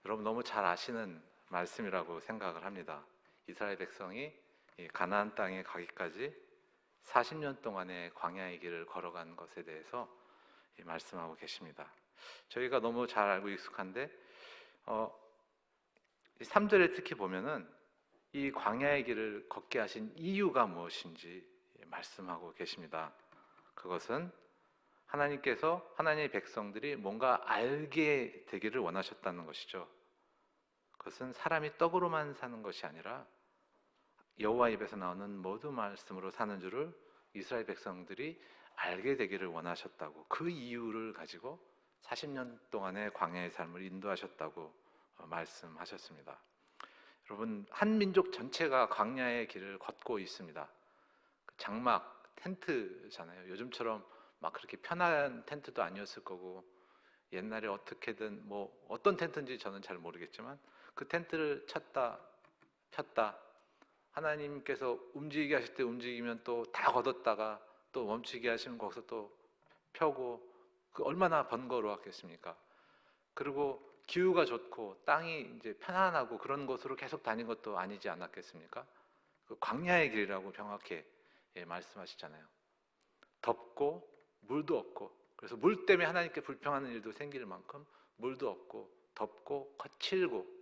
여러분 너무 잘 아시는 말씀이라고 생각을 합니다. 이스라엘 백성이 이 가나안 땅에 가기까지 40년 동안의 광야의 길을 걸어간 것에 대해서 말씀하고 계십니다. 저희가 너무 잘 알고 익숙한데 3절에 특히 보면은 이 광야의 길을 걷게 하신 이유가 무엇인지 말씀하고 계십니다. 그것은 하나님께서 하나님의 백성들이 뭔가 알게 되기를 원하셨다는 것이죠. 그것은 사람이 떡으로만 사는 것이 아니라 여호와 입에서 나오는 모든 말씀으로 사는 줄을 이스라엘 백성들이 알게 되기를 원하셨다고, 그 이유를 가지고 40년 동안의 광야의 삶을 인도하셨다고 말씀하셨습니다. 여러분, 한 민족 전체가 광야의 길을 걷고 있습니다. 장막, 텐트잖아요. 요즘처럼 막 그렇게 편한 텐트도 아니었을 거고, 옛날에 어떻게든 뭐 어떤 텐트인지 저는 잘 모르겠지만 그 텐트를 쳤다 폈다, 하나님께서 움직이게 하실 때 움직이면 또 다 걷었다가 또 멈추게 하시면 거기서 또 펴고, 그 얼마나 번거로웠겠습니까? 그리고 기후가 좋고 땅이 이제 편안하고 그런 곳으로 계속 다닌 것도 아니지 않았겠습니까? 그 광야의 길이라고 정확히 말씀하시잖아요. 덥고 물도 없고, 그래서 물 때문에 하나님께 불평하는 일도 생길 만큼 물도 없고 덥고 거칠고,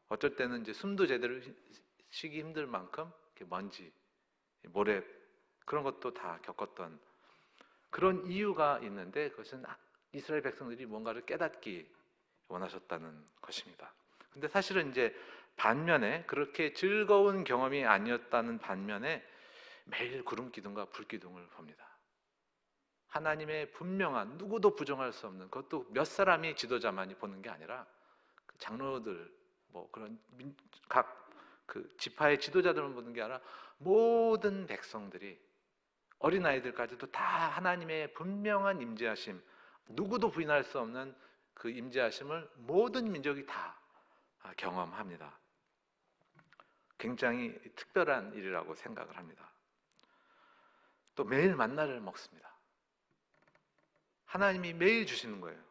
어쩔 때는 이제 숨도 제대로 쉬기 힘들 만큼 먼지, 모래, 그런 것도 다 겪었던 그런 이유가 있는데, 그것은 이스라엘 백성들이 뭔가를 깨닫기 원하셨다는 것입니다. 근데 사실은 이제 반면에 그렇게 즐거운 경험이 아니었다는 반면에 매일 구름 기둥과 불 기둥을 봅니다. 하나님의 분명한, 누구도 부정할 수 없는, 그것도 몇 사람이 지도자만이 보는 게 아니라 그 장로들, 뭐 그런 각 그 지파의 지도자들만 보는 게 아니라 모든 백성들이, 어린아이들까지도 다 하나님의 분명한 임재하심, 누구도 부인할 수 없는 그 임재하심을 모든 민족이 다 경험합니다. 굉장히 특별한 일이라고 생각을 합니다. 또 매일 만나를 먹습니다. 하나님이 매일 주시는 거예요.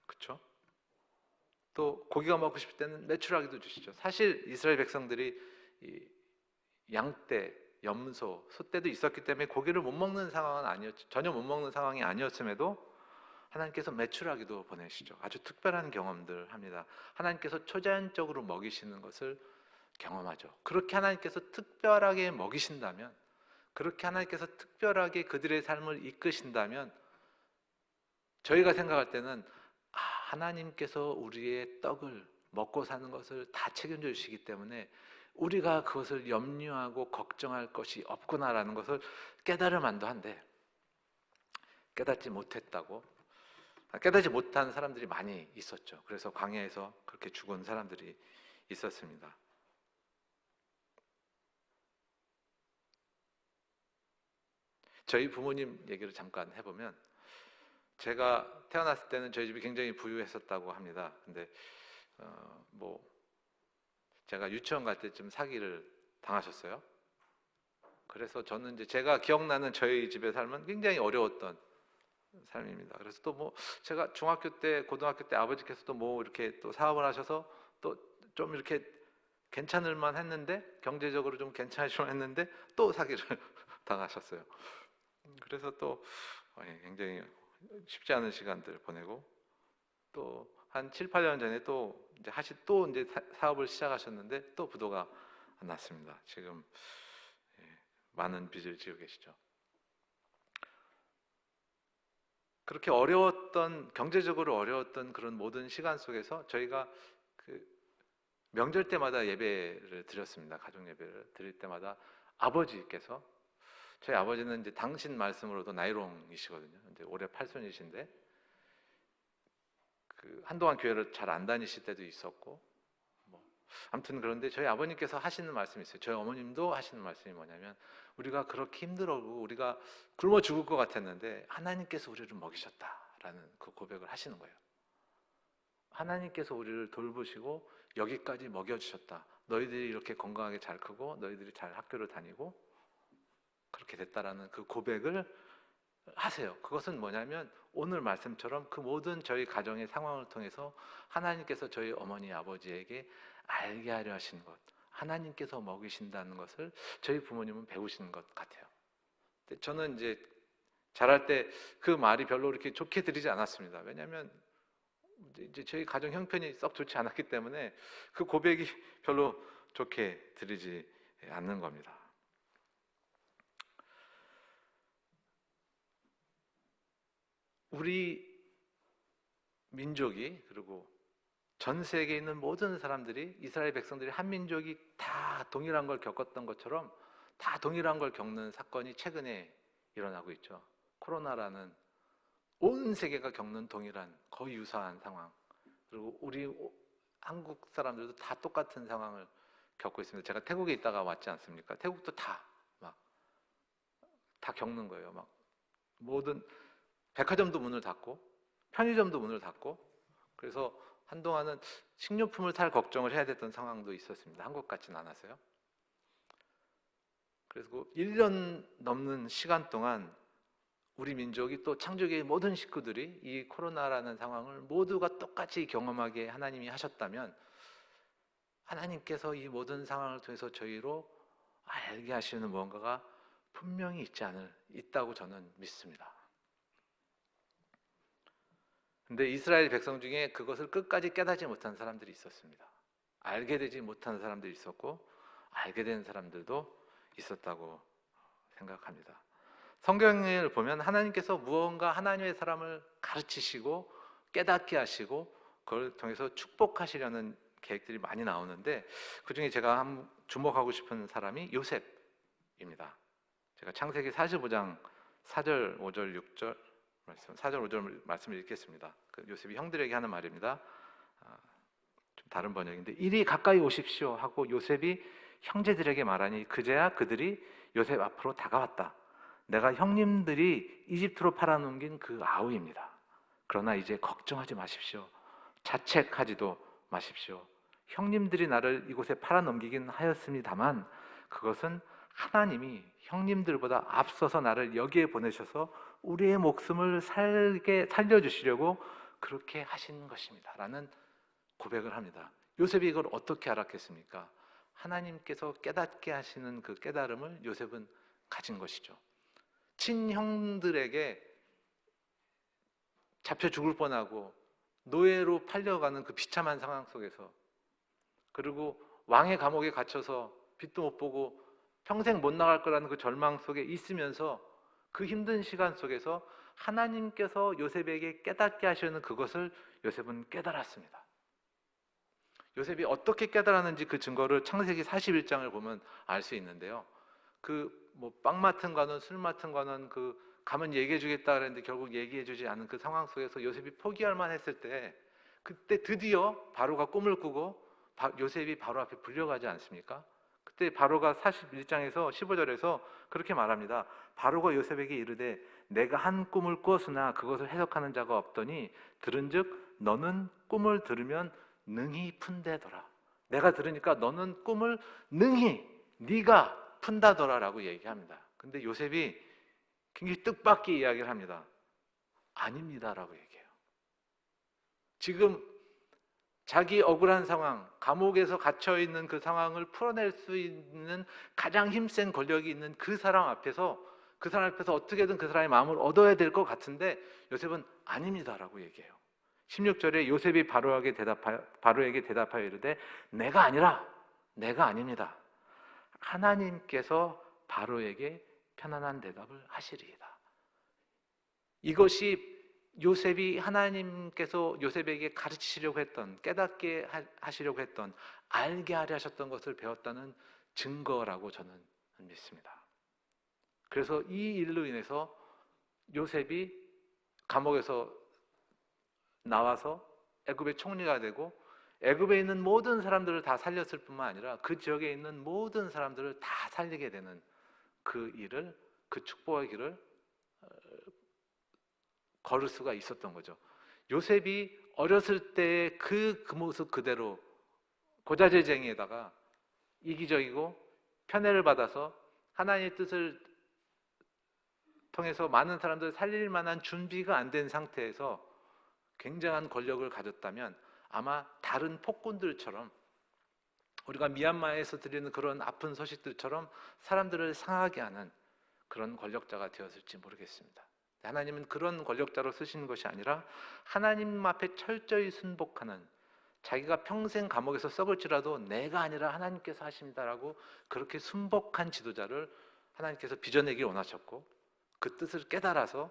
그렇죠? 또 고기가 먹고 싶을 때는 메추라기도 주시죠. 사실 이스라엘 백성들이 양떼, 염소, 소떼도 있었기 때문에 고기를 못 먹는 상황은 아니었죠. 전혀 못 먹는 상황이 아니었음에도 하나님께서 메추라기도 보내시죠. 아주 특별한 경험들 합니다. 하나님께서 초자연적으로 먹이시는 것을 경험하죠. 그렇게 하나님께서 특별하게 먹이신다면, 그렇게 하나님께서 특별하게 그들의 삶을 이끄신다면, 저희가 생각할 때는 하나님께서 우리의 떡을 먹고 사는 것을 다 책임져 주시기 때문에 우리가 그것을 염려하고 걱정할 것이 없구나라는 것을 깨달을 만도 한데, 깨닫지 못했다고, 깨닫지 못한 사람들이 많이 있었죠. 그래서 광야에서 그렇게 죽은 사람들이 있었습니다. 저희 부모님 얘기를 잠깐 해보면, 제가 태어났을 때는 저희 집이 굉장히 부유했었다고 합니다. 근데 뭐 제가 유치원 갈 때쯤 사기를 당하셨어요. 그래서 저는 이제 제가 기억나는 저희 집의 삶은 굉장히 어려웠던 삶입니다. 그래서 또 뭐 제가 중학교 때, 고등학교 때 아버지께서 또 뭐 이렇게 또 사업을 하셔서 또 좀 이렇게 괜찮을 만 했는데, 경제적으로 좀 괜찮으실 만 했는데 또 사기를 당하셨어요. 그래서 또 굉장히 쉽지 않은 시간들 보내고, 또 한 7, 8년 전에 또 이제 사업을 시작하셨는데 또 부도가 났습니다. 지금 많은 빚을 지고 계시죠. 그렇게 어려웠던, 경제적으로 어려웠던 그런 모든 시간 속에서 저희가 그 명절 때마다 예배를 드렸습니다. 가족 예배를 드릴 때마다 아버지께서, 저희 아버지는 이제 당신 말씀으로도 나이롱이시거든요. 이제 올해 8순이신데 그 한동안 교회를 잘 안 다니실 때도 있었고, 뭐 아무튼 그런데 저희 아버님께서 하시는 말씀이 있어요. 저희 어머님도 하시는 말씀이 뭐냐면, 우리가 그렇게 힘들어고 우리가 굶어 죽을 것 같았는데 하나님께서 우리를 먹이셨다라는 그 고백을 하시는 거예요. 하나님께서 우리를 돌보시고 여기까지 먹여주셨다. 너희들이 이렇게 건강하게 잘 크고 너희들이 잘 학교를 다니고 그렇게 됐다라는 그 고백을 하세요. 그것은 뭐냐면 오늘 말씀처럼 그 모든 저희 가정의 상황을 통해서 하나님께서 저희 어머니 아버지에게 알게 하려 하신 것, 하나님께서 먹이신다는 것을 저희 부모님은 배우시는 것 같아요. 근데 저는 이제 자랄 때 그 말이 별로 이렇게 좋게 들리지 않았습니다. 왜냐하면 이제 저희 가정 형편이 썩 좋지 않았기 때문에 그 고백이 별로 좋게 들리지 않는 겁니다. 우리 민족이, 그리고 전 세계에 있는 모든 사람들이, 이스라엘 백성들이 한 민족이 다 동일한 걸 겪었던 것처럼 다 동일한 걸 겪는 사건이 최근에 일어나고 있죠. 코로나라는 온 세계가 겪는 동일한 거의 유사한 상황, 그리고 우리 한국 사람들도 다 똑같은 상황을 겪고 있습니다. 제가 태국에 있다가 왔지 않습니까? 태국도 다 겪는 거예요. 막 모든 백화점도 문을 닫고 편의점도 문을 닫고, 그래서 한동안은 식료품을 살 걱정을 해야 됐던 상황도 있었습니다. 한국 같지는 않았어요. 그래서 1년 넘는 시간 동안 우리 민족이, 또 창조계의 모든 식구들이 이 코로나라는 상황을 모두가 똑같이 경험하게 하나님이 하셨다면, 하나님께서 이 모든 상황을 통해서 저희로 알게 하시는 무언가가 분명히 있다고 저는 믿습니다. 근데 이스라엘 백성 중에 그것을 끝까지 깨닫지 못한 사람들이 있었습니다. 알게 되지 못한 사람들이 있었고, 알게 된 사람들도 있었다고 생각합니다. 성경을 보면 하나님께서 무언가 하나님의 사람을 가르치시고 깨닫게 하시고 그걸 통해서 축복하시려는 계획들이 많이 나오는데, 그중에 제가 주목하고 싶은 사람이 요셉입니다. 제가 창세기 45장 4절, 5절, 6절 4절, 5절 말씀을 읽겠습니다. 요셉이 형들에게 하는 말입니다. 좀 다른 번역인데, 이리 가까이 오십시오 하고 요셉이 형제들에게 말하니 그제야 그들이 요셉 앞으로 다가왔다. 내가 형님들이 이집트로 팔아넘긴 그 아우입니다. 그러나 이제 걱정하지 마십시오. 자책하지도 마십시오. 형님들이 나를 이곳에 팔아넘기긴 하였습니다만 그것은 하나님이 형님들보다 앞서서 나를 여기에 보내셔서 우리의 목숨을 살려주시려고 그렇게 하신 것입니다 라는 고백을 합니다. 요셉이 이걸 어떻게 알았겠습니까? 하나님께서 깨닫게 하시는 그 깨달음을 요셉은 가진 것이죠. 친형들에게 잡혀 죽을 뻔하고 노예로 팔려가는 그 비참한 상황 속에서, 그리고 왕의 감옥에 갇혀서 빛도 못 보고 평생 못 나갈 거라는 그 절망 속에 있으면서 그 힘든 시간 속에서 하나님께서 요셉에게 깨닫게 하시는 그것을 요셉은 깨달았습니다. 요셉이 어떻게 깨달았는지 그 증거를 창세기 41장을 보면 알 수 있는데요. 빵 맡은 관원, 술 맡은 관원, 가면 얘기해 주겠다 그랬는데 결국 얘기해 주지 않은 그 상황 속에서 요셉이 포기할 만했을 때, 그때 드디어 바로가 꿈을 꾸고 요셉이 바로 앞에 불려가지 않습니까? 그때 바로가 41장에서 15절에서 그렇게 말합니다. 바로가 요셉에게 이르되 내가 한 꿈을 꾸었으나 그것을 해석하는 자가 없더니 들은즉 너는 꿈을 들으면 능히 푼대더라. 내가 들으니까 너는 꿈을 능히 네가 푼다더라라고 얘기합니다. 근데 요셉이 굉장히 뜻밖의 이야기를 합니다. 아닙니다라고 얘기해요. 지금 자기 억울한 상황, 감옥에서 갇혀있는 그 상황을 풀어낼 수 있는 가장 힘센 권력이 있는 그 사람 앞에서 어떻게든 그 사람의 마음을 얻어야 될 것 같은데 요셉은 아닙니다라고 얘기해요. 16절에 요셉이 바로에게 대답하여 이르되 내가 아닙니다. 하나님께서 바로에게 편안한 대답을 하시리이다. 이것이 요셉이 하나님께서 요셉에게 가르치시려고 했던, 깨닫게 하시려고 했던, 알게 하려 하셨던 것을 배웠다는 증거라고 저는 믿습니다. 그래서 이 일로 인해서 요셉이 감옥에서 나와서 애굽의 총리가 되고 애굽에 있는 모든 사람들을 다 살렸을 뿐만 아니라 그 지역에 있는 모든 사람들을 다 살리게 되는 그 축복의 길을 걸을 수가 있었던 거죠. 요셉이 어렸을 때의 그 모습 그대로 고자질쟁이에다가 이기적이고 편애를 받아서 하나님의 뜻을 통해서 많은 사람들을 살릴 만한 준비가 안 된 상태에서 굉장한 권력을 가졌다면 아마 다른 폭군들처럼, 우리가 미얀마에서 들리는 그런 아픈 소식들처럼 사람들을 상하게 하는 그런 권력자가 되었을지 모르겠습니다. 하나님은 그런 권력자로 쓰시는 것이 아니라 하나님 앞에 철저히 순복하는, 자기가 평생 감옥에서 썩을지라도 내가 아니라 하나님께서 하십니다라고 그렇게 순복한 지도자를 하나님께서 빚어내길 원하셨고, 그 뜻을 깨달아서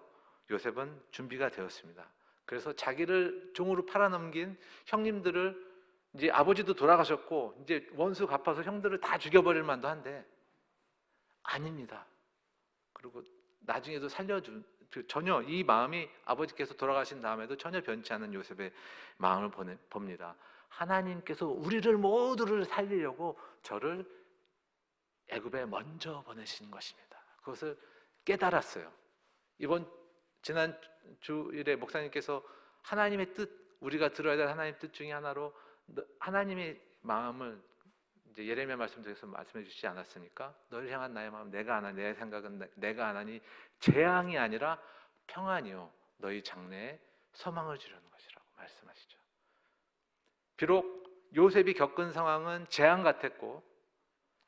요셉은 준비가 되었습니다. 그래서 자기를 종으로 팔아넘긴 형님들을, 이제 아버지도 돌아가셨고 이제 원수 갚아서 형들을 다 죽여버릴 만도 한데 아닙니다. 그리고 나중에도 살려준, 전혀 이 마음이 아버지께서 돌아가신 다음에도 전혀 변치 않은 요셉의 마음을 봅니다. 하나님께서 우리를 모두를 살리려고 저를 애굽에 먼저 보내신 것입니다. 그것을 깨달았어요. 지난 주일에 목사님께서 하나님의 뜻, 우리가 들어야 될 하나님의 뜻 중에 하나로 하나님의 마음을 이제 예레미야 말씀 중에서 말씀해 주시지 않았습니까? 너를 향한 나의 마음 내가 아나니, 내 생각은 내가 아나니 재앙이 아니라 평안이요 너희 장래에 소망을 주려는 것이라고 말씀하시죠. 비록 요셉이 겪은 상황은 재앙 같았고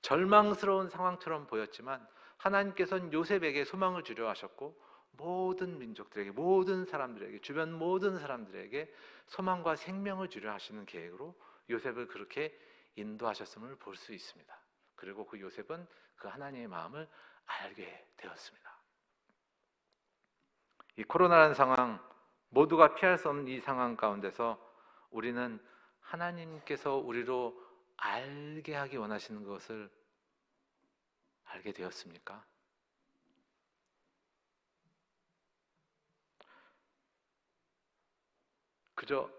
절망스러운 상황처럼 보였지만 하나님께서는 요셉에게 소망을 주려 하셨고 모든 민족들에게, 모든 사람들에게, 주변 모든 사람들에게 소망과 생명을 주려 하시는 계획으로 요셉을 그렇게 인도하셨음을 볼 수 있습니다. 그리고 그 요셉은 그 하나님의 마음을 알게 되었습니다. 이 코로나라는 상황, 모두가 피할 수 없는 이 상황 가운데서 우리는 하나님께서 우리로 알게 하기 원하시는 것을 알게 되었습니까? 그저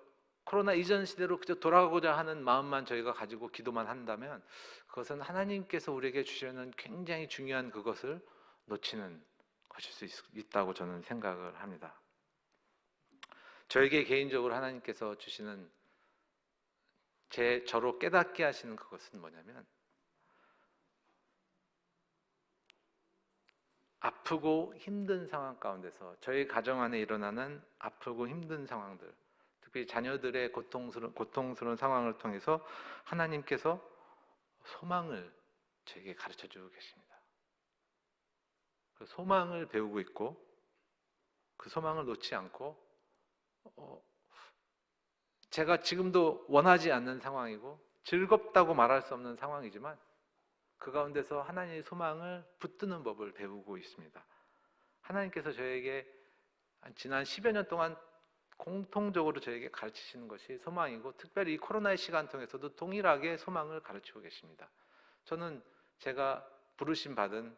코로나 이전 시대로 그저 돌아가고자 하는 마음만 저희가 가지고 기도만 한다면 그것은 하나님께서 우리에게 주시는 굉장히 중요한 그것을 놓치는 것일 수 있다고 저는 생각을 합니다. 저에게 개인적으로 하나님께서 주시는 저로 깨닫게 하시는 그것은 뭐냐면, 아프고 힘든 상황 가운데서 저희 가정 안에 일어나는 아프고 힘든 상황들, 특히 자녀들의 고통스러운 상황을 통해서 하나님께서 소망을 저에게 가르쳐 주고 계십니다. 그 소망을 배우고 있고 그 소망을 놓지 않고 제가 지금도 원하지 않는 상황이고 즐겁다고 말할 수 없는 상황이지만 그 가운데서 하나님의 소망을 붙드는 법을 배우고 있습니다. 하나님께서 저에게 지난 10여 년 동안 공통적으로 저에게 가르치시는 것이 소망이고, 특별히 이 코로나의 시간 통해서도 동일하게 소망을 가르치고 계십니다. 저는 제가 부르심 받은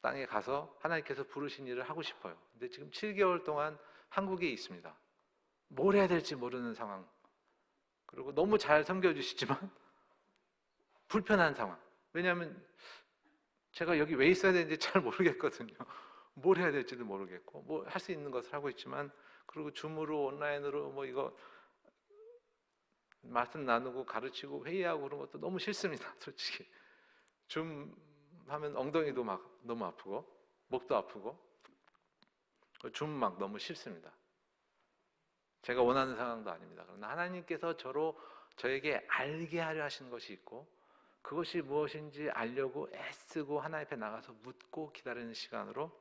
땅에 가서 하나님께서 부르신 일을 하고 싶어요. 근데 지금 7개월 동안 한국에 있습니다. 뭘 해야 될지 모르는 상황, 그리고 너무 잘 섬겨주시지만 불편한 상황. 왜냐하면 제가 여기 왜 있어야 되는지 잘 모르겠거든요. 뭘 해야 될지도 모르겠고, 뭐 할 수 있는 것을 하고 있지만, 그리고 줌으로 온라인으로 뭐 이거 말씀 나누고 가르치고 회의하고 그런 것도 너무 싫습니다. 솔직히 줌 하면 엉덩이도 막 너무 아프고 목도 아프고 줌 막 너무 싫습니다. 제가 원하는 상황도 아닙니다. 그러나 하나님께서 저에게 알게 하려 하시는 것이 있고, 그것이 무엇인지 알려고 애쓰고 하나님 앞에 나가서 묻고 기다리는 시간으로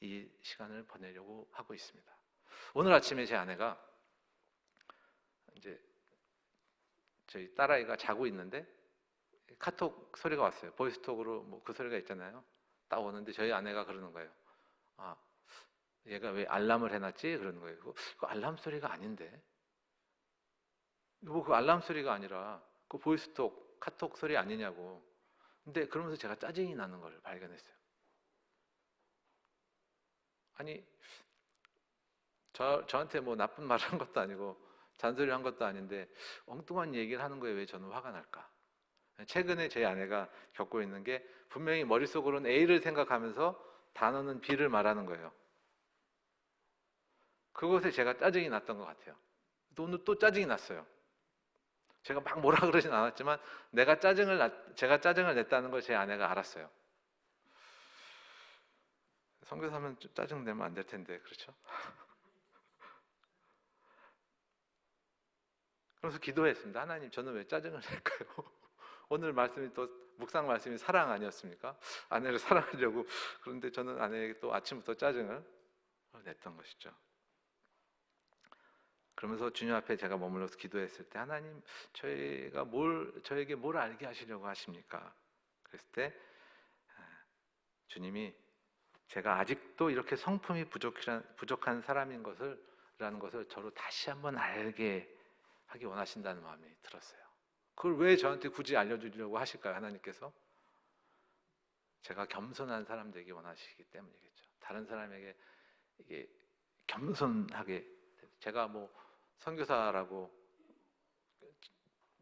이 시간을 보내려고 하고 있습니다. 오늘 아침에 제 아내가 이제 저희 딸아이가 자고 있는데 카톡 소리가 왔어요. 보이스톡으로 뭐 그 소리가 있잖아요. 딱 오는데 저희 아내가 그러는 거예요. 아, 얘가 왜 알람을 해놨지? 그러는 거예요. 그 알람 소리가 아닌데. 뭐 그 알람 소리가 아니라 그 보이스톡 카톡 소리 아니냐고. 근데 그러면서 제가 짜증이 나는 걸 발견했어요. 아니, 저한테 뭐 나쁜 말을 한 것도 아니고 잔소리 한 것도 아닌데 엉뚱한 얘기를 하는 거에 왜 저는 화가 날까? 최근에 제 아내가 겪고 있는 게, 분명히 머릿속으로는 A를 생각하면서 단어는 B를 말하는 거예요. 그것에 제가 짜증이 났던 것 같아요. 오늘 또 짜증이 났어요. 제가 막 뭐라 그러진 않았지만 제가 짜증을 냈다는 걸 제 아내가 알았어요. 선교사면 좀 짜증 내면 안 될 텐데, 그렇죠? 그래서 기도했습니다. 하나님, 저는 왜 짜증을 낼까요? 오늘 말씀이 또 묵상 말씀이 사랑 아니었습니까? 아내를 사랑하려고. 그런데 저는 아내에게 또 아침부터 짜증을 냈던 것이죠. 그러면서 주님 앞에 제가 머물러서 기도했을 때, 하나님, 저에게 뭘 알게 하시려고 하십니까? 그랬을 때 주님이 제가 아직도 이렇게 성품이 부족한 사람인 라는 것을 저로 다시 한번 알게 하기 원하신다는 마음이 들었어요. 그걸 왜 저한테 굳이 알려주려고 하실까요? 하나님께서 제가 겸손한 사람 되기 원하시기 때문이겠죠. 다른 사람에게 이게 겸손하게, 제가 뭐 선교사라고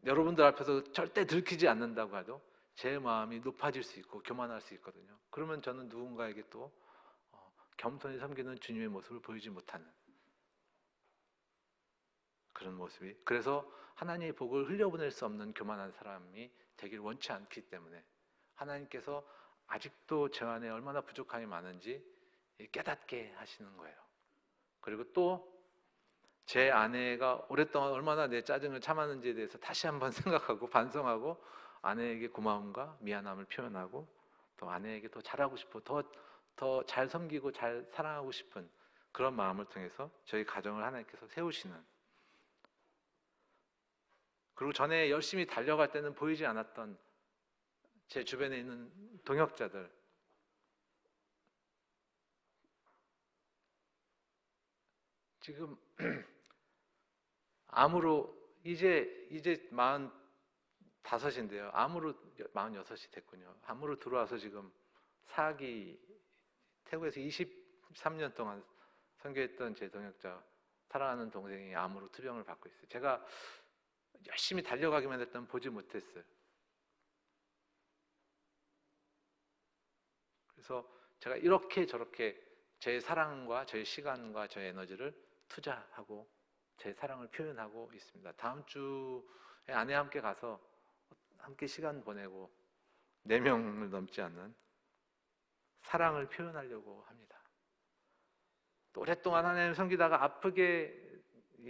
여러분들 앞에서 절대 들키지 않는다고 해도 제 마음이 높아질 수 있고 교만할 수 있거든요. 그러면 저는 누군가에게 또 겸손히 섬기는 주님의 모습을 보이지 못하는 그런 모습이, 그래서 하나님의 복을 흘려보낼 수 없는 교만한 사람이 되길 원치 않기 때문에 하나님께서 아직도 저 안에 얼마나 부족함이 많은지 깨닫게 하시는 거예요. 그리고 또 제 아내가 오랫동안 얼마나 내 짜증을 참았는지에 대해서 다시 한번 생각하고 반성하고 아내에게 고마움과 미안함을 표현하고 또 아내에게 더 잘하고 싶어, 더 잘 섬기고 잘 사랑하고 싶은 그런 마음을 통해서 저희 가정을 하나님께서 세우시는, 그리고 전에 열심히 달려갈 때는 보이지 않았던 제 주변에 있는 동역자들, 지금 암으로 이제 45인데요. 암으로 46이 됐군요. 암으로 들어와서 지금 태국에서 23년 동안 선교했던 제 동역자, 사랑하는 동생이 암으로 투병을 받고 있어요. 제가 열심히 달려가기만 했던 보지 못했어요. 그래서 제가 이렇게 저렇게 제 사랑과 저의 시간과 저의 에너지를 투자하고 제 사랑을 표현하고 있습니다. 다음 주에 아내와 함께 가서 함께 시간 보내고 4명을 넘지 않는 사랑을 표현하려고 합니다. 또 오랫동안 하나님을 섬기다가 아프게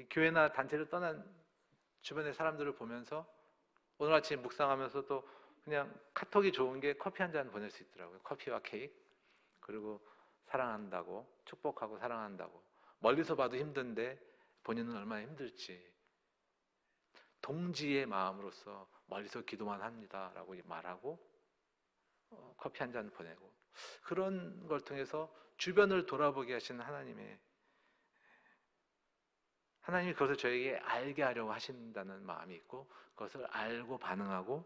교회나 단체를 떠난 주변의 사람들을 보면서 오늘 아침 묵상하면서도 그냥 카톡이 좋은 게 커피 한 잔 보낼 수 있더라고요. 커피와 케이크, 그리고 사랑한다고, 축복하고 사랑한다고. 멀리서 봐도 힘든데 본인은 얼마나 힘들지, 동지의 마음으로서 멀리서 기도만 합니다 라고 말하고 커피 한 잔 보내고, 그런 걸 통해서 주변을 돌아보게 하시는 하나님이 그것을 저에게 알게 하려고 하신다는 마음이 있고 그것을 알고 반응하고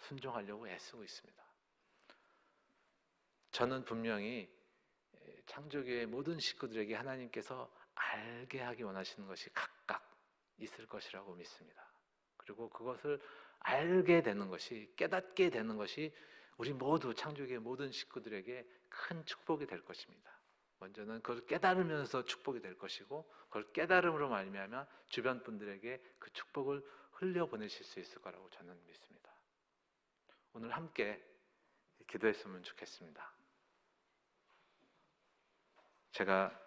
순종하려고 애쓰고 있습니다. 저는 분명히 창조교회 모든 식구들에게 하나님께서 알게 하기 원하시는 것이 각각 있을 것이라고 믿습니다. 그리고 그것을 알게 되는 것이, 깨닫게 되는 것이 우리 모두 창조교회 모든 식구들에게 큰 축복이 될 것입니다. 먼저는 그걸 깨달으면서 축복이 될 것이고, 그걸 깨달음으로 말미암아 주변 분들에게 그 축복을 흘려보내실 수 있을 거라고 저는 믿습니다. 오늘 함께 기도했으면 좋겠습니다. 제가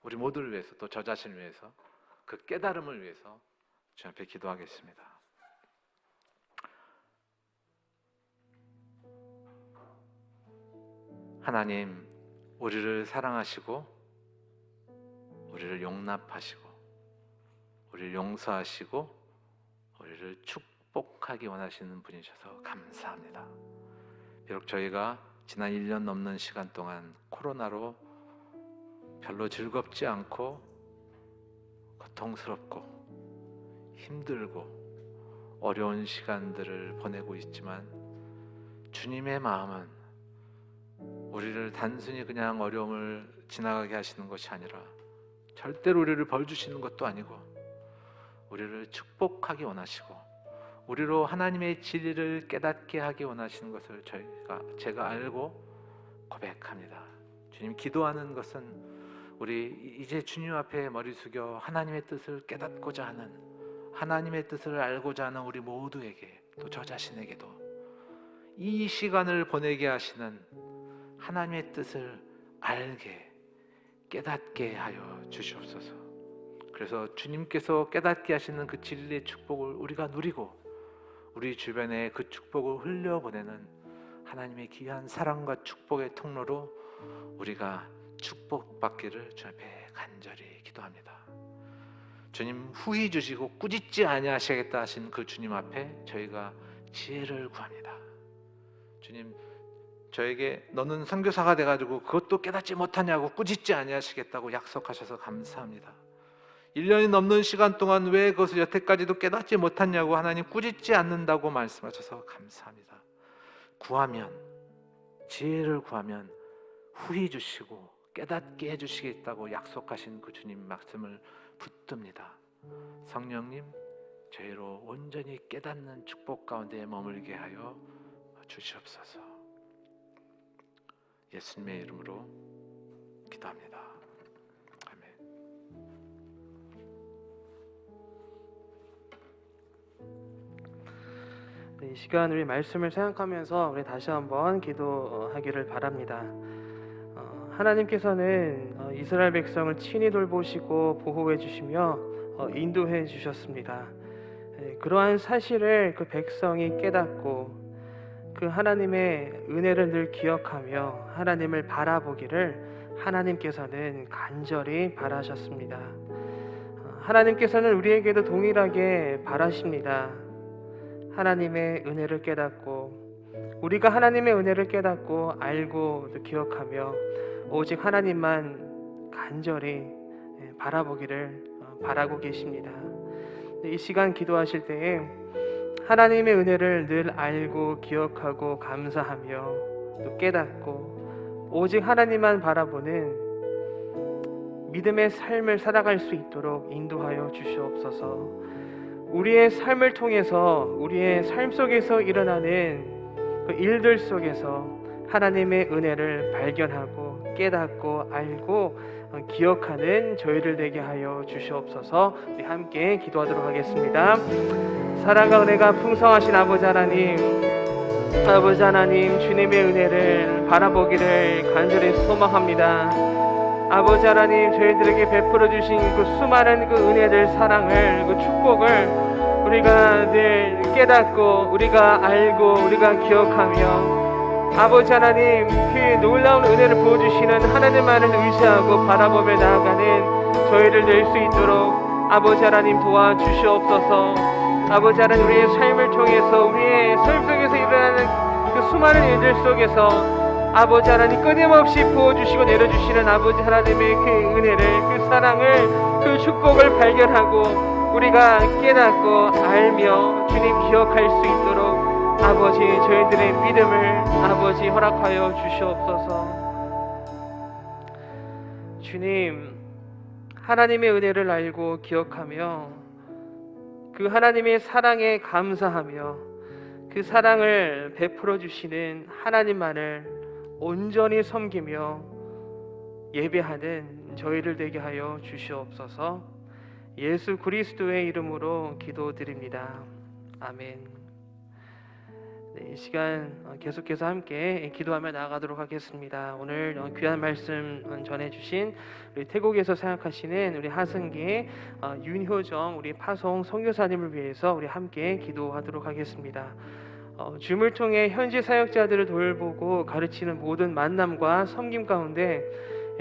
우리 모두를 위해서, 또 저 자신을 위해서, 그 깨달음을 위해서 주 앞에 기도하겠습니다. 하나님, 우리를 사랑하시고 우리를 용납하시고 우리를 용서하시고 우리를 축복하기 원하시는 분이셔서 감사합니다. 비록 저희가 지난 1년 넘는 시간 동안 코로나로 별로 즐겁지 않고 고통스럽고 힘들고 어려운 시간들을 보내고 있지만, 주님의 마음은 우리를 단순히 그냥 어려움을 지나가게 하시는 것이 아니라 절대로 우리를 벌 주시는 것도 아니고 우리를 축복하기 원하시고 우리로 하나님의 진리를 깨닫게 하기 원하시는 것을 제가 알고 고백합니다. 주님, 기도하는 것은 우리 이제 주님 앞에 머리 숙여 하나님의 뜻을 깨닫고자 하는, 하나님의 뜻을 알고자 하는 우리 모두에게, 또 저 자신에게도 이 시간을 보내게 하시는 하나님의 뜻을 알게 깨닫게 하여 주시옵소서. 그래서 주님께서 깨닫게 하시는 그 진리의 축복을 우리가 누리고 우리 주변에 그 축복을 흘려보내는 하나님의 귀한 사랑과 축복의 통로로 우리가 축복받기를 주 앞에 간절히 기도합니다. 주님 후히 주시고 꾸짖지 아니하시겠다 하신 그 주님 앞에 저희가 지혜를 구합니다. 주님, 저에게 너는 선교사가 돼가지고 그것도 깨닫지 못하냐고 꾸짖지 아니하시겠다고 약속하셔서 감사합니다. 1년이 넘는 시간 동안 왜 그것을 여태까지도 깨닫지 못했냐고 하나님 꾸짖지 않는다고 말씀하셔서 감사합니다. 구하면, 지혜를 구하면 후히 주시고 깨닫게 해주시겠다고 약속하신 그 주님 말씀을 붙듭니다. 성령님, 저희로 온전히 깨닫는 축복 가운데 머물게 하여 주시옵소서. 예수님의 이름으로 기도합니다. 아멘. 이 시간 우리 말씀을 생각하면서 우리 다시 한번 기도하기를 바랍니다. 하나님께서는 이스라엘 백성을 친히 돌보시고 보호해 주시며 인도해 주셨습니다. 그러한 사실을 그 백성이 깨닫고 그 하나님의 은혜를 늘 기억하며 하나님을 바라보기를 하나님께서는 간절히 바라셨습니다. 하나님께서는 우리에게도 동일하게 바라십니다. 하나님의 은혜를 깨닫고 우리가 하나님의 은혜를 깨닫고 알고 또 기억하며 오직 하나님만 간절히 바라보기를 바라고 계십니다. 이 시간 기도하실 때에 하나님의 은혜를 늘 알고 기억하고 감사하며 또 깨닫고 오직 하나님만 바라보는 믿음의 삶을 살아갈 수 있도록 인도하여 주시옵소서. 우리의 삶을 통해서 우리의 삶 속에서 일어나는 그 일들 속에서 하나님의 은혜를 발견하고 깨닫고 알고 기억하는 저희를 되게 하여 주시옵소서. 우리 함께 기도하도록 하겠습니다. 사랑과 은혜가 풍성하신 아버지 하나님, 주님의 은혜를 바라보기를 간절히 소망합니다. 아버지 하나님, 저희들에게 베풀어 주신 그 수많은 그 은혜들, 사랑을, 그 축복을 우리가 늘 깨닫고 우리가 알고 우리가 기억하며 아버지 하나님, 그 놀라운 은혜를 부어주시는 하나님만을 의지하고 바라보며 나아가는 저희를 될 수 있도록 아버지 하나님 도와주시옵소서. 아버지 하나님, 우리의 삶을 통해서 우리의 삶 속에서 일어나는 그 수많은 일들 속에서 아버지 하나님 끊임없이 부어주시고 내려주시는 아버지 하나님의 그 은혜를, 그 사랑을, 그 축복을 발견하고 우리가 깨닫고 알며 주님 기억할 수 있도록 아버지 저희들의 믿음을 아버지 허락하여 주시옵소서. 주님, 하나님의 은혜를 알고 기억하며 그 하나님의 사랑에 감사하며 그 사랑을 베풀어 주시는 하나님만을 온전히 섬기며 예배하는 저희를 되게 하여 주시옵소서. 예수 그리스도의 이름으로 기도드립니다. 아멘. 이 시간 계속해서 함께 기도하며 나아가도록 하겠습니다. 오늘 귀한 말씀 전해주신 우리 태국에서 생각하시는 우리 하승기, 윤효정, 우리 파송 선교사님을 위해서 우리 함께 기도하도록 하겠습니다. 줌을 통해 현지 사역자들을 돌보고 가르치는 모든 만남과 섬김 가운데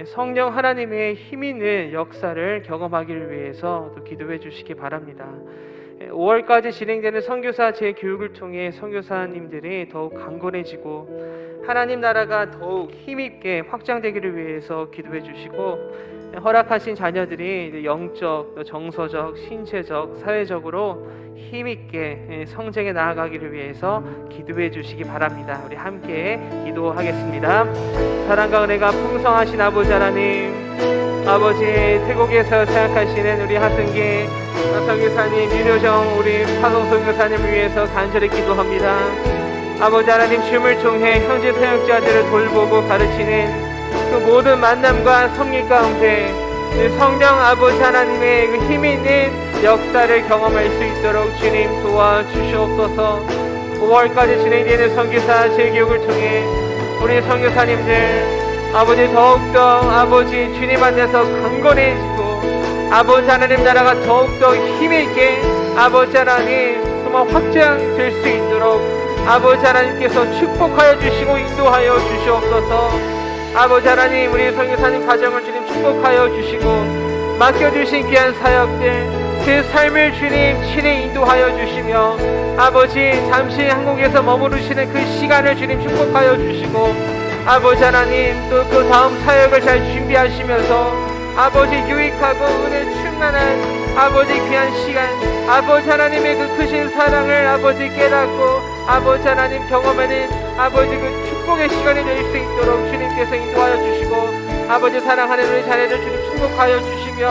성령 하나님의 힘 있는 역사를 경험하기를 위해서 또 기도해 주시기 바랍니다. 5월까지 진행되는 선교사 재교육을 통해 선교사님들이 더욱 강건해지고 하나님 나라가 더욱 힘있게 확장되기를 위해서 기도해 주시고 허락하신 자녀들이 영적, 정서적, 신체적, 사회적으로 힘있게 성장해 나아가기를 위해서 기도해 주시기 바랍니다. 우리 함께 기도하겠습니다. 사랑과 은혜가 풍성하신 아버지 하나님, 아버지 태국에서 생각하시는 우리 하승기 선교사님, 윤효정, 우리 파송 선교사님을 위해서 간절히 기도합니다. 아버지 하나님, 줌을 통해 현지 사역자들을 돌보고 가르치는 그 모든 만남과 섬김 가운데 성령 아버지 하나님의 그 힘이 있는 역사를 경험할 수 있도록 주님 도와주시옵소서. 5월까지 진행되는 선교사 재교육을 통해 우리 선교사님들 아버지 더욱더 아버지 주님 안에서 강건해지고 아버지 하나님 나라가 더욱더 힘있게 아버지 하나님 정말 확장될 수 있도록 아버지 하나님께서 축복하여 주시고 인도하여 주시옵소서. 아버지 하나님 우리 선교사님 가정을 주님 축복하여 주시고 맡겨주신 귀한 사역들 그 삶을 주님 친히 인도하여 주시며 아버지 잠시 한국에서 머무르시는 그 시간을 주님 축복하여 주시고 아버지 하나님 또 그 다음 사역을 잘 준비하시면서 아버지 유익하고 은혜 충만한 아버지 귀한 시간 아버지 하나님의 그 크신 사랑을 아버지 깨닫고 아버지 하나님 경험하는 아버지 그 축복의 시간이 될 수 있도록 주님께서 인도하여 주시고 아버지 사랑하는 우리 자녀들 주님 축복하여 주시며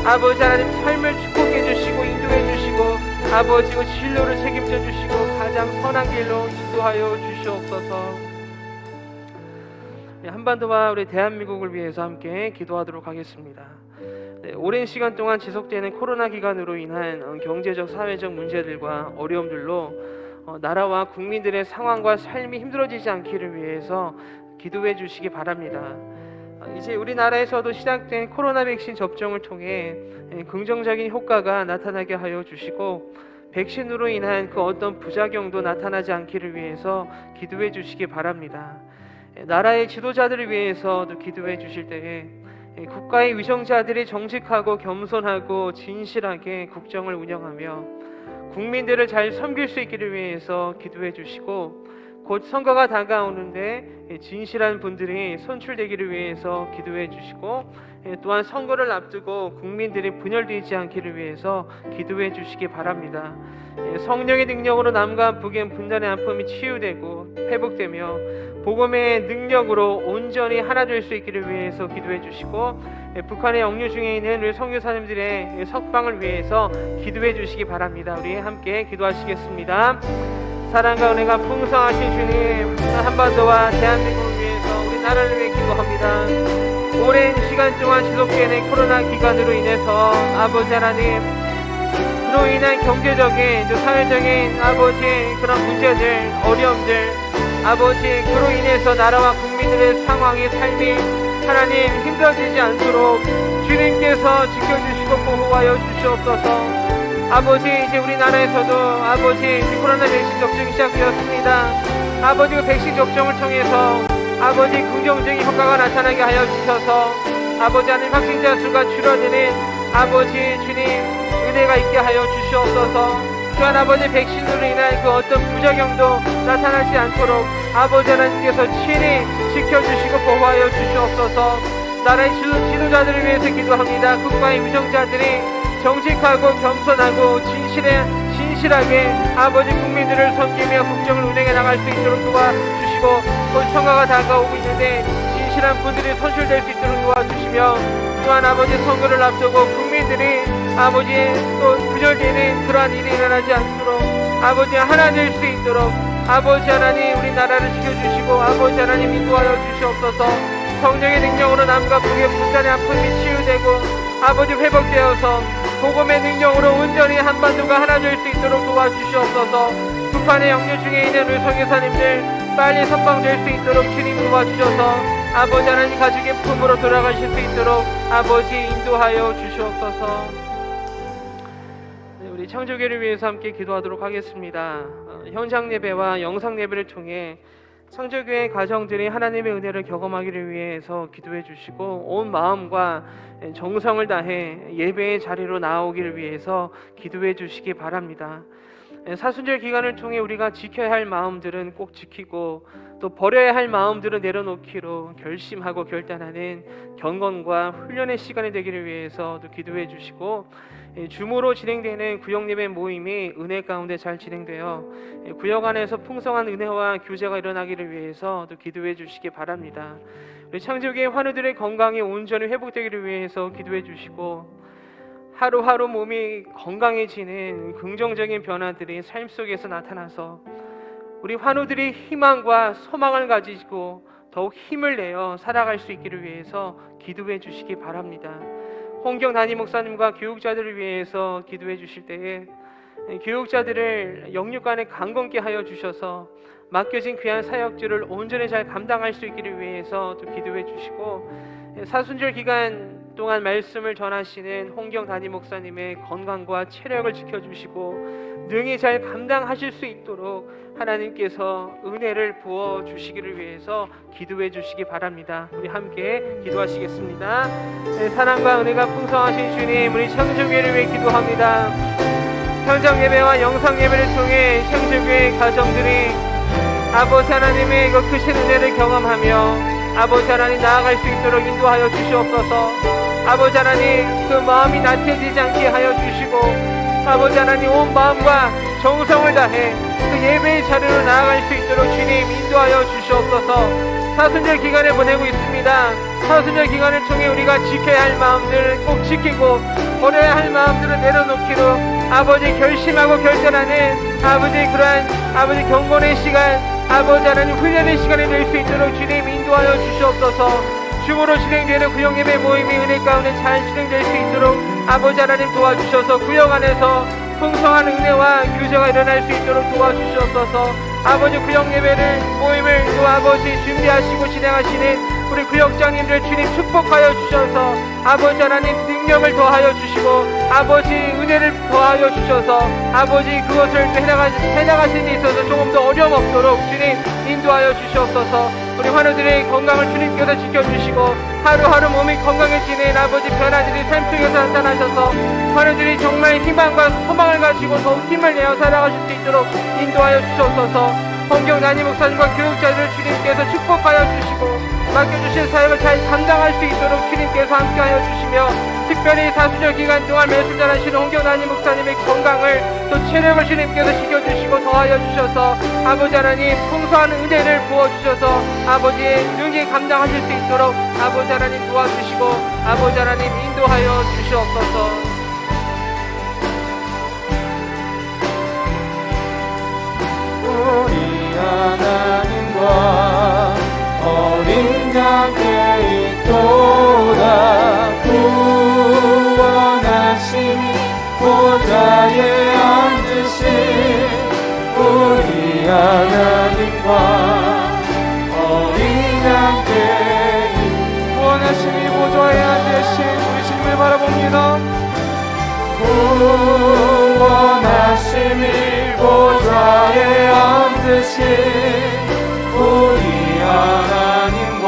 아버지 하나님 삶을 축복해 주시고 인도해 주시고 아버지 그 진로를 책임져 주시고 가장 선한 길로 인도하여 주시옵소서. 한반도와 우리 대한민국을 위해서 함께 기도하도록 하겠습니다. 오랜 시간 동안 지속되는 코로나 기간으로 인한 경제적 사회적 문제들과 어려움들로 나라와 국민들의 상황과 삶이 힘들어지지 않기를 위해서 기도해 주시기 바랍니다. 이제 우리나라에서도 시작된 코로나 백신 접종을 통해 긍정적인 효과가 나타나게 하여 주시고 백신으로 인한 그 어떤 부작용도 나타나지 않기를 위해서 기도해 주시기 바랍니다. 나라의 지도자들을 위해서도 기도해 주실 때에 국가의 위정자들이 정직하고 겸손하고 진실하게 국정을 운영하며 국민들을 잘 섬길 수 있기를 위해서 기도해 주시고 곧 선거가 다가오는데 진실한 분들이 선출되기를 위해서 기도해 주시고 또한 선거를 앞두고 국민들이 분열되지 않기를 위해서 기도해 주시기 바랍니다. 성령의 능력으로 남과 북의 분단의 아픔이 치유되고 회복되며 복음의 능력으로 온전히 하나 될 수 있기를 위해서 기도해 주시고 북한의 억류 중에 있는 우리 선교사님들의 석방을 위해서 기도해 주시기 바랍니다. 우리 함께 기도하시겠습니다. 사랑과 은혜가 풍성하신 주님, 한반도와 대한민국을 위해서 우리 나라를 위해 기도합니다. 오랜 시간 동안 지속되는 코로나 기간으로 인해서 아버지 하나님 그로 인한 경제적인 또 사회적인 아버지 그런 문제들 어려움들 아버지 그로 인해서 나라와 국민들의 상황이 삶이 하나님 힘들어지지 않도록 주님께서 지켜주시고 보호하여 주시옵소서. 아버지 이제 우리나라에서도 아버지 코로나 백신 접종이 시작되었습니다. 아버지 그 백신 접종을 통해서 아버지 긍정적인 효과가 나타나게 하여 주셔서 아버지 하나님 확진자 수가 줄어드는 아버지 주님 은혜가 있게 하여 주시옵소서. 또한 아버지 백신으로 인한 그 어떤 부작용도 나타나지 않도록 아버지 하나님께서 친히 지켜주시고 보호하여 주시옵소서. 나라의 지도자들을 위해서 기도합니다. 국가의 위정자들이 정직하고 겸손하고 진실하게 아버지 국민들을 섬기며 국정을 운행해 나갈 수 있도록 도와주시고 곧 선거가 다가오고 있는데 진실한 분들이 선출될 수 있도록 도와주시며 또한 아버지 선거를 앞두고 국민들이 아버지 또 분열되는 그러한 일이 일어나지 않도록 아버지 하나 될 수 있도록 아버지 하나님 우리나라를 지켜주시고 아버지 하나님 인도하여 주시옵소서. 성령의 능력으로 남과 북의 분단의 아픔이 치유되고 아버지 회복되어서 복음의 능력으로 온전히 한반도가 하나 될 수 있도록 도와주시옵소서. 북한의 영유 중에 있는 우리 선교사님들 빨리 석방될 수 있도록 주님 도와주셔서 아버지 하나님 가족의 품으로 돌아가실 수 있도록 아버지 인도하여 주시옵소서. 우리 창조교를 위해서 함께 기도하도록 하겠습니다. 현장 예배와 영상 예배를 통해 창조교회 가정들이 하나님의 은혜를 경험하기를 위해서 기도해 주시고 온 마음과 정성을 다해 예배의 자리로 나오기를 위해서 기도해 주시기 바랍니다. 사순절 기간을 통해 우리가 지켜야 할 마음들은 꼭 지키고 또 버려야 할 마음들은 내려놓기로 결심하고 결단하는 경건과 훈련의 시간이 되기를 위해서도 기도해 주시고 줌으로 진행되는 구역예배 모임이 은혜 가운데 잘 진행되어 구역 안에서 풍성한 은혜와 교제가 일어나기를 위해서도 기도해 주시기 바랍니다. 우리 창조교회 환우들의 건강이 온전히 회복되기를 위해서 기도해 주시고 하루하루 몸이 건강해지는 긍정적인 변화들이 삶 속에서 나타나서 우리 환우들이 희망과 소망을 가지고 더욱 힘을 내어 살아갈 수 있기를 위해서 기도해 주시기 바랍니다. 홍경 담임 목사님과 교육자들을 위해서 기도해 주실 때에 교육자들을 영육간에 강건케 하여 주셔서 맡겨진 귀한 사역들을 온전히 잘 감당할 수 있기를 위해서 또 기도해 주시고, 사순절 기간 동안 말씀을 전하시는 홍경 담임 목사님의 건강과 체력을 지켜주시고 능히 잘 감당하실 수 있도록 하나님께서 은혜를 부어 주시기를 위해서 기도해 주시기 바랍니다. 우리 함께 기도하시겠습니다. 사랑과 은혜가 풍성하신 주님, 우리 창조교회를 위해 기도합니다. 현장 예배와 영상 예배를 통해 창조교회 가정들이 아버지 하나님의 그 크신 은혜를 경험하며 아버지 하나님 나아갈 수 있도록 인도하여 주시옵소서. 아버지 하나님 그 마음이 나태해지지 않게 하여 주시고, 아버지 하나님 온 마음과 정성을 다해 그 예배의 자리로 나아갈 수 있도록 주님 인도하여 주시옵소서. 사순절 기간을 보내고 있습니다. 사순절 기간을 통해 우리가 지켜야 할 마음들을 꼭 지키고 버려야 할 마음들을 내려놓기로 아버지 결심하고 결단하는 아버지 그러한 아버지 경건의 시간, 아버지 하나님 훈련의 시간이 될 수 있도록 주님 인도하여 주시옵소서. 줌으로 진행되는 구역예배 모임이 은혜 가운데 잘 진행될 수 있도록 아버지 하나님 도와주셔서 구역 안에서 풍성한 은혜와 규제가 일어날 수 있도록 도와주시옵소서. 아버지 구역예배를 모임을 또 아버지 준비하시고 진행하시는 우리 구역장님들 주님 축복하여 주셔서 아버지 하나님 능력을 더하여 주시고 아버지 은혜를 더하여 주셔서 아버지 그것을 해나가시는 데 있어서 조금 더 어려움 없도록 주님 인도하여 주시옵소서. 우리 환우들의 건강을 주님께서 지켜주시고 하루하루 몸이 건강해지는 아버지 변화들이 삶 속에서 나타나셔서 환우들이 정말 희망과 소망을 가지고 더욱 힘을 내어 살아가실 수 있도록 인도하여 주시옵소서. 홍경 담임 목사님과 교육자들을 주님께서 축복하여 주시고 맡겨주신 사역을 잘 감당할 수 있도록 주님께서 함께하여 주시며, 특별히 사순절 기간 동안 말씀 전하시는 홍경 담임 목사님의 건강을 또 체력을 주님께서 지켜주시고 더하여 주셔서 아버지 하나님 풍성한 은혜를 부어주셔서 아버지의 능히 감당하실 수 있도록 아버지 하나님 도와주시고 아버지 하나님 인도하여 주시옵소서. 우리 하나님과 어린 양께 있도다. 구원하심이 보좌에 앉으신 우리 하나님과 어린 양께 구원하심이 보좌에 앉으신 우리 주님을 바라봅니다. 구원하심이 보좌에 앉으신 우리 하나님과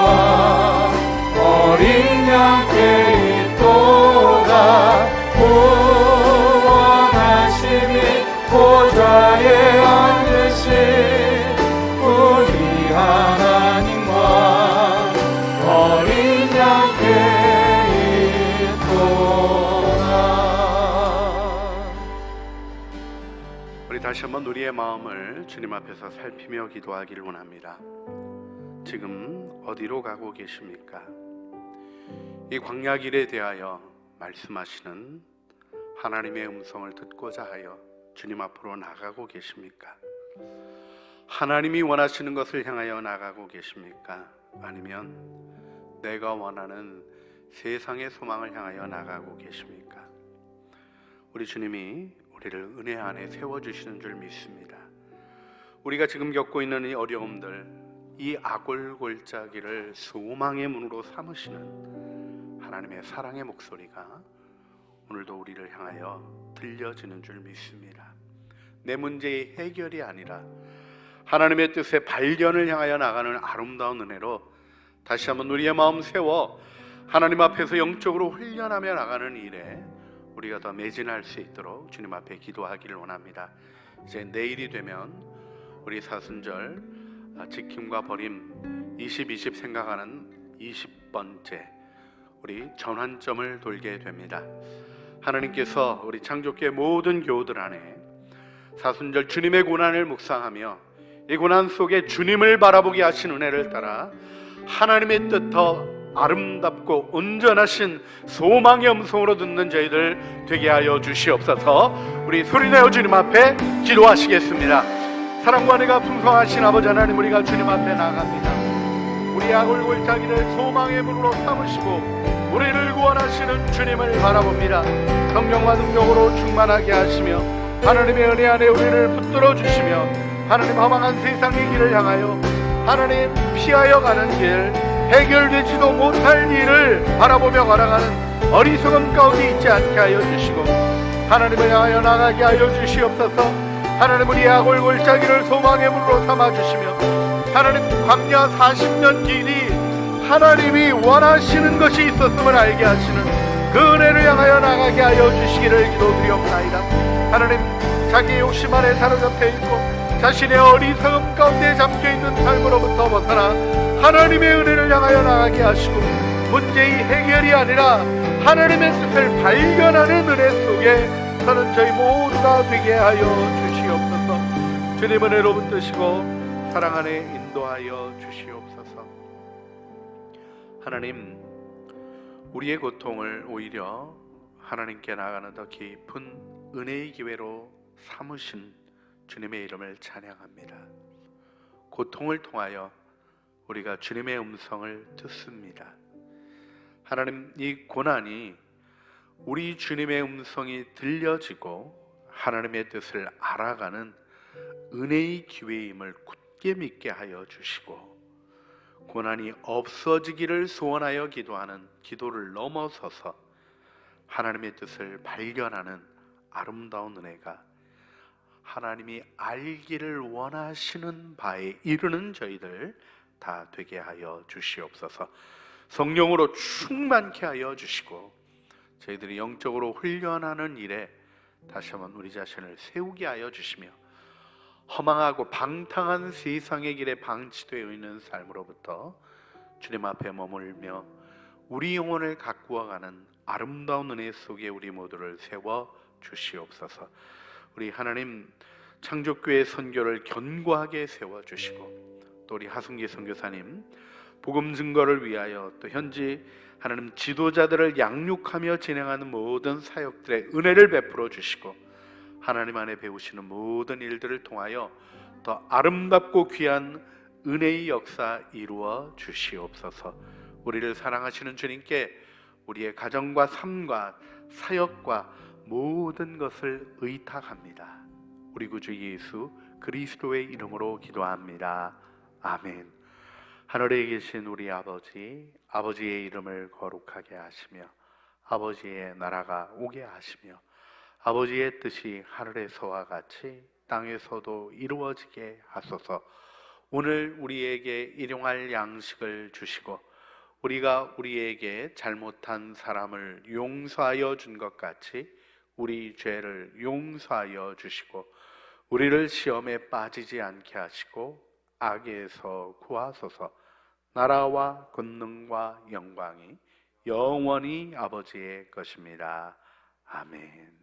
어린 양께 있도다. 구원하심이 보좌에 앉으신 우리 하나님과 어린 양께 있도다. 우리 다시 한번 우리의 마음을 주님 앞에서 살피며 기도하기를 원합니다. 지금 어디로 가고 계십니까? 이 광야길에 대하여 말씀하시는 하나님의 음성을 듣고자 하여 주님 앞으로 나가고 계십니까? 하나님이 원하시는 것을 향하여 나가고 계십니까? 아니면 내가 원하는 세상의 소망을 향하여 나가고 계십니까? 우리 주님이 우리를 은혜 안에 세워주시는 줄 믿습니다. 우리가 지금 겪고 있는 이 어려움들, 이 아골골짜기를 소망의 문으로 삼으시는 하나님의 사랑의 목소리가 오늘도 우리를 향하여 들려지는 줄 믿습니다. 내 문제의 해결이 아니라 하나님의 뜻의 발견을 향하여 나가는 아름다운 은혜로 다시 한번 우리의 마음 세워 하나님 앞에서 영적으로 훈련하며 나가는 일에 우리가 더 매진할 수 있도록 주님 앞에 기도하기를 원합니다. 이제 내일이 되면 우리 사순절 지킴과 버림 20 생각하는 20번째 우리 전환점을 돌게 됩니다. 하나님께서 우리 창조교회 모든 교우들 안에 사순절 주님의 고난을 묵상하며 이 고난 속에 주님을 바라보게 하신 은혜를 따라 하나님의 뜻 더 아름답고 온전하신 소망의 음성으로 듣는 저희들 되게 하여 주시옵소서. 우리 소리내어 주님 앞에 기도하시겠습니다. 사랑과 은혜가 풍성하신 아버지 하나님, 우리가 주님 앞에 나갑니다. 우리 아골골짜기를 소망의 문으로 삼으시고 우리를 구원하시는 주님을 바라봅니다. 성령과 능력으로 충만하게 하시며 하나님의 은혜 안에 우리를 붙들어 주시며 하나님 허망한 세상의 길을 향하여 하나님 피하여 가는 길, 해결되지도 못할 일을 바라보며 걸어가는 어리석음 가운데 있지 않게 하여 주시고 하나님을 향하여 나가게 하여 주시옵소서. 하나님 우리의 악을 골짜기를 소망의 물로 삼아주시며 하나님 광야 40년 길이 하나님이 원하시는 것이 있었음을 알게 하시는 그 은혜를 향하여 나가게 하여 주시기를 기도드리옵나이다. 하나님 자기의 욕심 안에 사로잡혀 있고 자신의 어리석음 가운데 잠겨있는 삶으로부터 벗어나 하나님의 은혜를 향하여 나가게 하시고 문제의 해결이 아니라 하나님의 뜻을 발견하는 은혜 속에 저는 저희 모두가 되게 하여 주시옵소서. 주님 은혜로 붙드시고 사랑 안에 인도하여 주시옵소서. 하나님 우리의 고통을 오히려 하나님께 나가는 더 깊은 은혜의 기회로 삼으신 주님의 이름을 찬양합니다. 고통을 통하여 우리가 주님의 음성을 듣습니다. 하나님 이 고난이 우리 주님의 음성이 들려지고 하나님의 뜻을 알아가는 은혜의 기회임을 굳게 믿게 하여 주시고 고난이 없어지기를 소원하여 기도하는 기도를 넘어서서 하나님의 뜻을 발견하는 아름다운 은혜가 하나님이 알기를 원하시는 바에 이르는 저희들 다 되게 하여 주시옵소서. 성령으로 충만케 하여 주시고 저희들이 영적으로 훈련하는 일에 다시 한번 우리 자신을 세우게 하여 주시며 허망하고 방탕한 세상의 길에 방치되어 있는 삶으로부터 주님 앞에 머물며 우리 영혼을 가꾸어가는 아름다운 은혜 속에 우리 모두를 세워 주시옵소서. 우리 하나님 창조교회 선교를 견고하게 세워주시고 또 우리 하승기 선교사님 복음 증거를 위하여 또 현지 하나님 지도자들을 양육하며 진행하는 모든 사역들의 은혜를 베풀어 주시고 하나님 안에 배우시는 모든 일들을 통하여 더 아름답고 귀한 은혜의 역사 이루어 주시옵소서. 우리를 사랑하시는 주님께 우리의 가정과 삶과 사역과 모든 것을 의탁합니다. 우리 구주 예수 그리스도의 이름으로 기도합니다. 아멘. 하늘에 계신 우리 아버지, 아버지의 이름을 거룩하게 하시며 아버지의 나라가 오게 하시며 아버지의 뜻이 하늘에서와 같이 땅에서도 이루어지게 하소서. 오늘 우리에게 일용할 양식을 주시고 우리가 우리에게 잘못한 사람을 용서하여 준 것 같이 우리 죄를 용서하여 주시고 우리를 시험에 빠지지 않게 하시고 악에서 구하소서. 나라와 권능과 영광이 영원히 아버지의 것입니다. 아멘.